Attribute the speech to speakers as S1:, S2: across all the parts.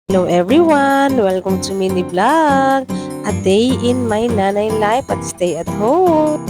S1: Hello everyone! Welcome to mini vlog! A day in my nanay life at stay at home.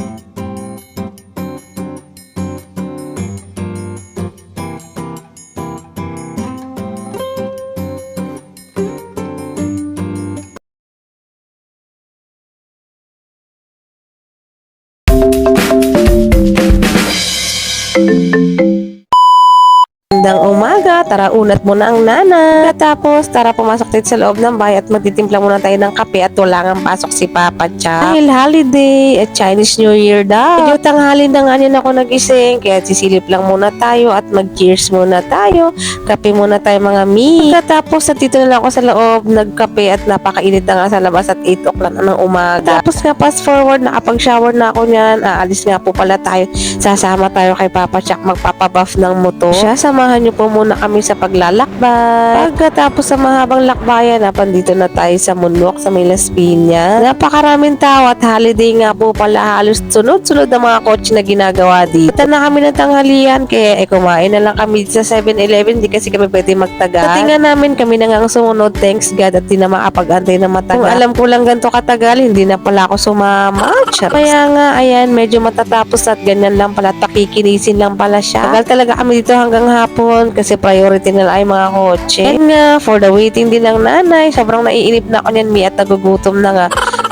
S1: Magandang umaga, tara unat muna ang nana. Tapos tara pumasok tayo sa loob ng bahay at magtitimpla muna tayo ng kape at wala nang pasok si Papa Cha. Dahil holiday at Chinese New Year daw. Medyo tanghali na nga niyan ako nagising kaya sisilip lang muna tayo at mag-cheers muna tayo. Kape muna tayo mga mi. Pagkatapos nandito na lang ako sa loob nagkape at napakainit na nga sa labas at 8 o'clock na ng umaga. Tapos nga fast forward nakapag-shower na ako niyan. Aalis nga po pala tayo. Sasama tayo kay Papa Cha magpapabuff ng motor. Siya samahan niyo po muna kami sa paglalakbay. Pagkatapos sa mahabang lakbayan, napandito na tayo sa Munok sa may Las Piñas. Napakaraming tao at holiday nga po pala. Halos sunod-sunod ang mga kotse na ginagawa dito. At na kami ng tanghalian kaya kumain na lang kami sa 7-Eleven. Di kasi kami pwede magtagal. Katinga namin kami na nga ang sumunod. Thanks God at di na makapag-antay na matagal. Kung alam ko lang ganito katagal, hindi na pala ako sumama. Kaya nga, ayan, medyo matatapos at ganyan lang pala. Pakikinisin lang pala siya. Tagal talaga kami dito hanggang hapon kasi priority na lang ay mga kotse. And nga, for the waiting din ng nanay, sobrang naiinip na ako niyan, mi, at nagugutom na nga.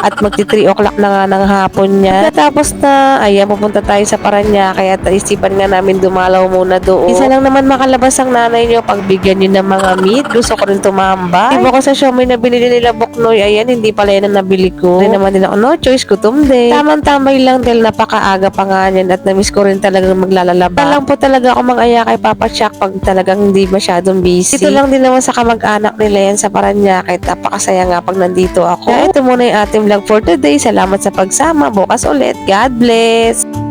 S1: At magti 3 o'clock na nga ng hapon niya. Tapos na, ayan, pupunta tayo sa Paranaque at isipan nga namin dumalaw muna doon. Isa lang naman makalabas ang nanay niyo, pagbigyan niyo ng mga meat. Gusto ko rin tumambay. Iba ko sa Shopee na binili nila Boknoy, ayan, hindi pala yan ang nabili ko. Hindi naman din ako, no choice, gutom din. Tamang tambay lang dahil napakaaga pa nga yan at namiss ko rin talagang maglalalaba. Alam po talaga ako mang-aya kay Papa Chuck pag talagang hindi masyadong busy. Ito lang din naman sa kamag-anak nila yan sa Paranaque at napakasaya nga pag nandito ako. Kaya ito muna yung ating vlog for today. Salamat sa pagsama. Bukas ulit. God bless!